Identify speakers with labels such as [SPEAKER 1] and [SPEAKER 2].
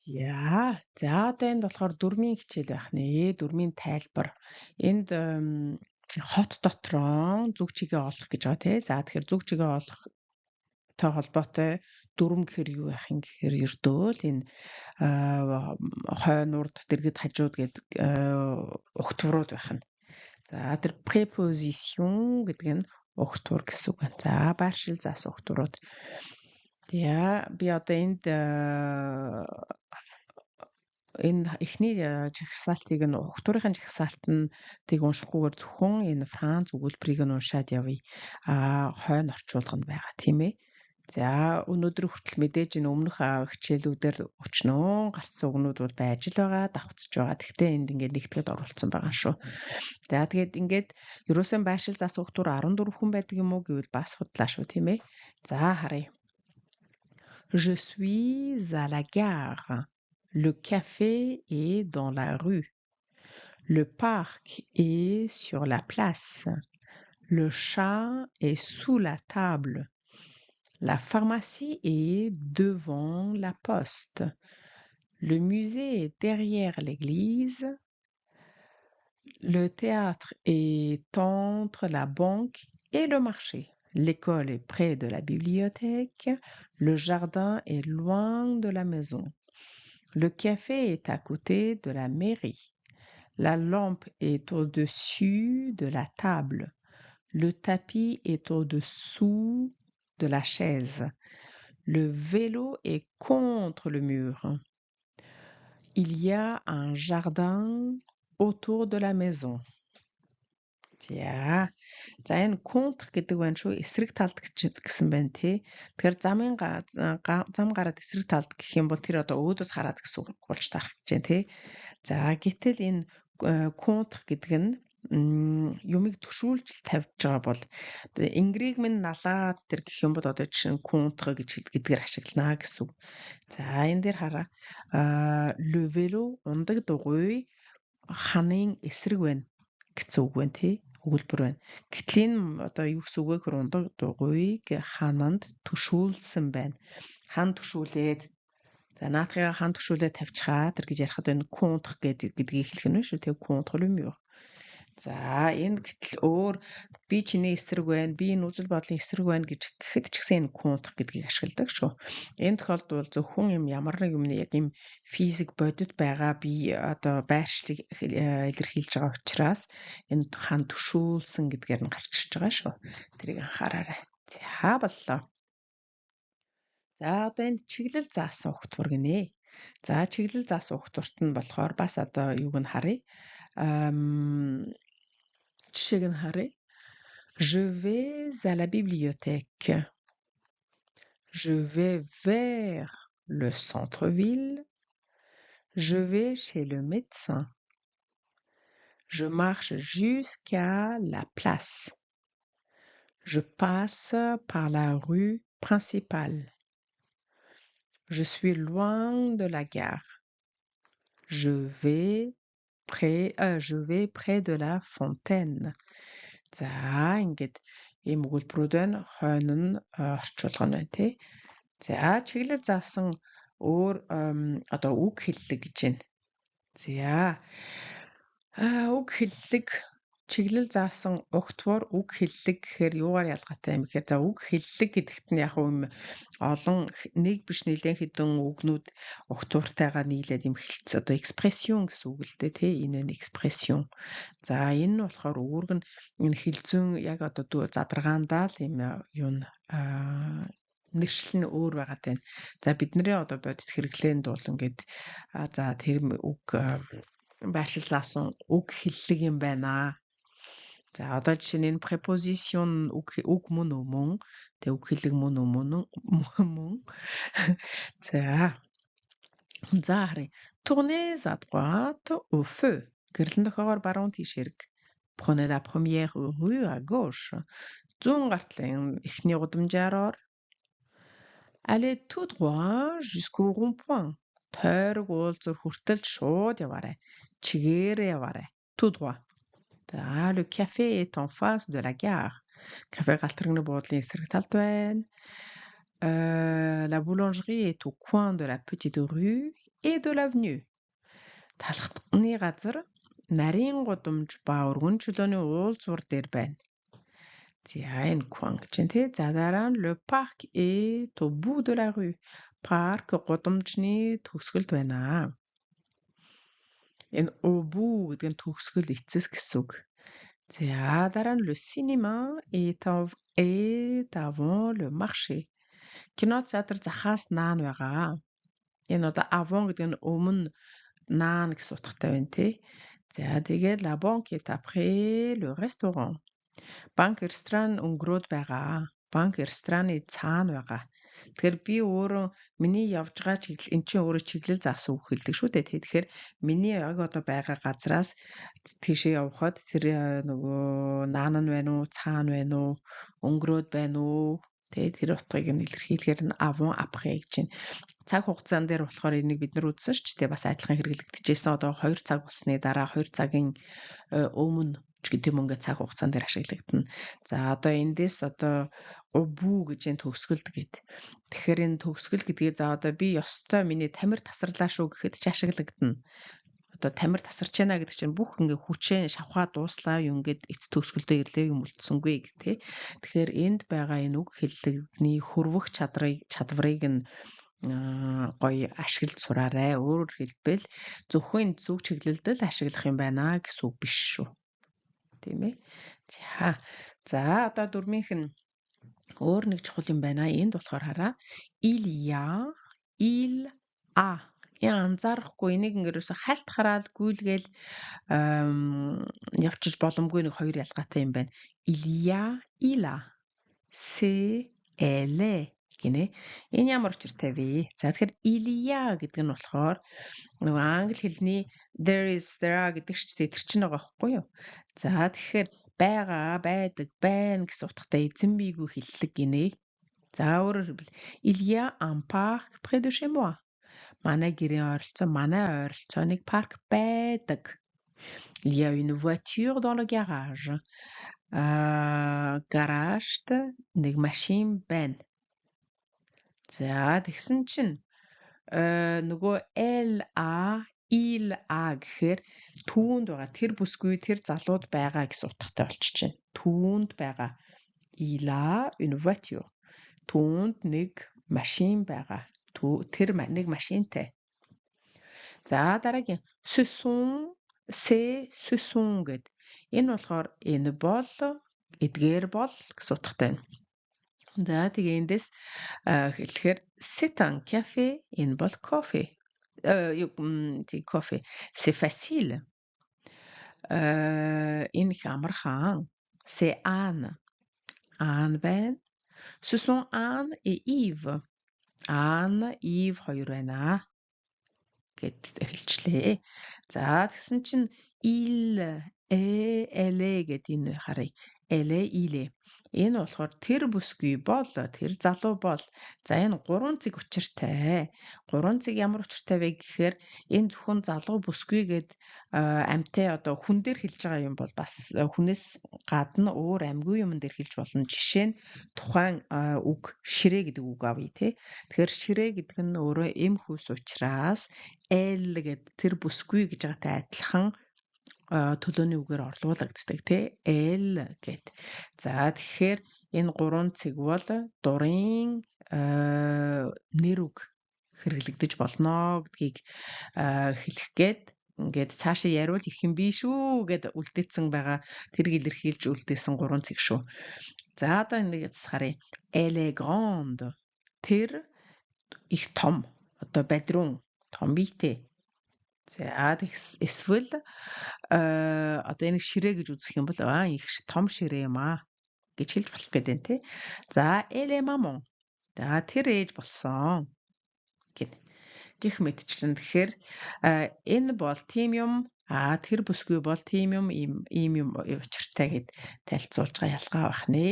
[SPEAKER 1] За одоо энд болохоор дөрмийн хичээл байх нэ. Дөрмийн тайлбар. Энд хот дотроо зүг чигээ олох гэж байгаа тий. За тэгэхээр зүг чигээ олохтой холбоотой дүрм гэхэр юу байх юм гэхээр ердөө л энэ хойно урд дэргэд хажууд гэдэг угтварууд байх нь. За тэр preposition гэдэг нь угтвар гэсэн үг байна. За байршил зас угтварууд. Би одоо энэ эхний жагсаалтыг нь угтварын жагсаалт нь тийг уншихгүйгээр зөвхөн энэ Франц өгүүлбэрийг нь уншаад явъя. Хойно орчуулга нь байгаа тийм ээ. За өнөөдөр хүртэл мэдээж энэ өмнөх хичээлүүдээр өчнөө гарсан үгнүүд бол байж л байгаа, давхцаж байгаа. Гэхдээ энд ингээд нэгтгэд оруулсан байгаа шүү. За тэгээд ингээд ерөөсөн байршил зас угтвар 14 хүн байдаг юм уу гэвэл бас худлаа шүү тийм ээ. За харъя. Je suis à la gare. Le café est dans la rue. Le parc est sur la place. Le chat est sous la table. La pharmacie est devant la poste. Le musée est derrière l'église. Le théâtre est entre la banque et le marché. L'école est près de la bibliothèque. Le jardin est loin de la maison. Le café est à côté de la mairie. La lampe est au-dessus de la table. Le tapis est au-dessous de la chaise. Le vélo est contre le mur. Il y a un jardin autour de la maison. За энэ контр гэдэг байна шүү. Эсрэг талд гэсэн байна тий. Тэгэхээр зам гараад эсрэг талд гэх юм бол тэр одоо өөдөөс хараад гэсэн үг болж тарах гэж байна тий. За гэтэл энэ контр гэдэг нь юмыг төшүүлж тавьж байгаа бол ингрийг минь налаад тэр гэх юм бол одоо жишээ нь контр гэдгээр ашиглана гэсэн үг. За энэ дээр хараа. Le vélo ундаг дугуй ханын эсрэг байна гэсэн үг байна тий. Өгүүлбэр байна. Гэтэл энэ одоо юу гэсэн үг вэ гэхээр ундаг дугуйг хананд төшүүлсэн байна. Хан төшүүлээд за наадхыгаа хан төшүүлээд тавьчихаа тэр гэж ярихад энэ контр гэдгийг хэлэх нь шүү. Тэгээ контр юм юу? За энэ гэтэл өөр би чиний эсрэг байна, би энэ үзэл бодлын эсрэг байна гэж гэхэд ч гэсэн энэ контр гэдгийг ашигладаг шүү. Энэ тохиолдолд бол зөвхөн ямар нэг юм яг юм физик бодит байгаа би одоо байршлыг илэрхийлж байгаа учраас энэ хан төшүүлсэн гэдгээр нь гарч ирж байгаа шүү. Тэрийг анхаараарай. За боллоо. За одоо энд чиглэл заасан угтвар гинэ. За чиглэл заасан угтварт нь болохоор бас одоо юуг нь харъя. Жишээг нь харъя. Je vais à la bibliothèque. Je vais vers le centre-ville. Je vais chez le médecin. Je marche jusqu'à la place. Je passe par la rue principale. Je suis loin de la gare. Je vais près de la fontaine. За ингээд ийм өгүүлбэрүүд байна. Хойно нь орчуулга нь байна тий. За чиглэл заасан өөр одоо үг хэллэг гэж байна. За үг хэллэг чиглэл заасан угтвар үг хэллэг гэхээр юугаар ялгаатай юм гэхээр за үг хэллэг гэдэгт нь яг юм олон нэг биш нэлээд хэдэн үгнүүд угтвартайгаа нийлээд юм хэлц одоо экспрессион гэсэн үг л дээ тий энэ нь экспрессион. За энэ нь болохоор үүрэг нь энэ хилцүүн яг одоо задаргаандаа л юм юу нэршил нь өөр байгаа тань. За бидний одоо бодит хэрэглээнд бол ингээд за тэр үг байршил заасан үг хэллэг юм байна. За одоо жишээ нь энэ preposition үг мөн өмнө тэг үг хэллэг мөн өмнө. За харъя. Tournez à droite au feu. Гэрлэн дохоогоор баруун тийш хэрэг. Prenez la première rue à gauche. Зүүн гартлын эхний гудамжаар ор. Allez tout droit jusqu'au rond-point. Тойрог уулзуур хүртэл шууд яваарай. Чигээрээ яваарай. Tout droit. Le café est en face de la gare. Café галтрагны буудлын эсрэг талд байна. La boulangerie est au coin de la petite rue et de l'avenue. Талхны газар нарийн гудамж ба өргөн чөлөөний уулзвар дээр байна. За энэ Quang чинь тий. За дараа нь le parc est au bout de la rue. Парк гудамжны төгсгөлд байна. Энэ au bout гэдэг нь төгсгөл эцэс гэсэн үг. За дараа нь le cinéma est avant le marché. Кинотеатр захаас наан байгаа. Энэ одоо avant гэдэг нь өмнө наан гэсэн утгатай байна тий. За тэгээд la banque est après le restaurant. Банк ресторан өнгөрөөд байгаа. Банк рестораны цаана байгаа. Тэгэхээр би өөрөө миний явж байгаа чиглэл эн чинь өөрөө чиглэл заасан үг хэлдэг шүү дээ. Тэгэхээр миний яг одоо байгаа газраас тийшээ явхад тэр нөгөө наан нь байна уу, цаана байна уу, өнгөрөөд байна уу? Тэр утгыг нь илэрхийлэхээр нь avant après гэж байна. Цаг хугацаан дээр болохоор энийг бид нар үзсэн ч тийм бас адилхан хэрэглэгдэжсэн. Одоо 2 цаг болсны дараа 2 цагийн өмнө ч гэдэг юм ингээд цаг хугацаан дээр ашиглагдана. За одоо эндээс одоо бүү гэж энэ төгсгөлд гээд. Тэгэхээр энэ төгсгөл гэдгээ за одоо би ёстой миний тамир тасарлаа шүү гэхэд ч ашиглагдана. Одоо тамир тасарч яана гэдэг чинь бүх ингээ хүчээ шавхаа дууслаа юм ингээд эц төгсгөлдөө ирлээ юм үлдсэнгүй гэх тий. Тэгэхээр энд байгаа энэ үг хэллэгний хөрвөх чадварыг нь гоё ашиглаж сураарай. Өөрөөр хэлбэл зөвхөн зөв чиглэлд л ашиглах юм байна гэсэн үг биш шүү. Тийм ээ. За одоо дөрмийнх нь өөр нэг чухал юм байна. Энд болохоор хараа. Il y a, il a. Анзаарахгүй энийг ингээрээс хальт хараал гүйлгээл явчих боломгүй нэг хоёр ялгаатай юм байна. Il y a, il a. C'est, elle est гинэ. Энэ ямар учиртай вэ? За тэгэхээр il y a гэдэг нь болохоор нөгөө англи хэлний there is, there are гэдэг чинь тэр чинь байгаа байхгүй юу? За тэгэхээр байгаа, байдаг, байна гэсэн утгатай эзэн бийгүй хэллэг гинэ. За өөрөөр хэлбэл il y a un parc près de chez moi. Манай гэрийн ойролцоо, манай ойролцоо нэг парк байдаг. Il y a une voiture dans le garage. Гаражт нэг машин байна. За тэгсэн чинь нөгөө il a гэхээр түүнд байгаа тэр бүсгүй тэр залууд байгаа гэсэн утгатай болчихжээ. Түүнд байгаа. Il a une voiture. Түүнд нэг машин байгаа. Тэр нэг машинтай. За дараагийн ce sont гэд. Энэ болохоор энэ бол эдгээр бол гэсэн утгатай байна. За тэгээ эндээс хэлэхээр c'est un café, энэ бол кофе. Кофе. C'est facile. Энэ их амархан. C'est Anne. Anne байна. Ce sont Anne et Yves. Anne, Yves хоёр байна гэд хэлчлээ. За тэгсэн чинь il, elle гэд энэ харъя. Elle, il. Энэ болохоор тэр бүсгүй бол тэр залуу бол за энэ 3 цэг учиртай. 3 цэг ямар учиртай вэ гэхээр энэ зөвхөн залуу бүсгүй гэд амьтай одоо хүн дээр хэлж байгаа юм бол бас хүнээс гадна өөр амьгүй юм дээр хэлж болно. Жишээ нь тухайн үг ширээ гэдэг үг авъя тий. Тэгэхээр ширээ гэдэг нь өөрөө эм хүйс учраас elle гэд тэр бүсгүй гэж байгаатай адилхан төлөөний үгээр орлуулагддаг тий. Elle гэд. За тэгэхээр энэ 3 цэг бол дурын нэр үг хэрэглэгдэж болно гэдгийг хэлэх гээд ингээд цаашаа яриул их юм биш үү гэд үлдээсэн байгаа тэрийг илэрхийлж үлдээсэн 3 цэг шүү. За одоо энийг харъя. Elle est grande. Тэр их том. Одоо бадрун том биетэй. За эсвэл одоо энийг ширээ гэж үзэх юм бол их том ширээ юм гэж хэлж болох гэдэг нь тий. За elle est maman. За тэр ээж болсон гэд. Гэх мэтчлэн тэгэхээр энэ бол тийм юм тэр бүсгүй бол тийм юм ийм юм учиртай гэд танилцуулж байгаа ялгаа байх нэ.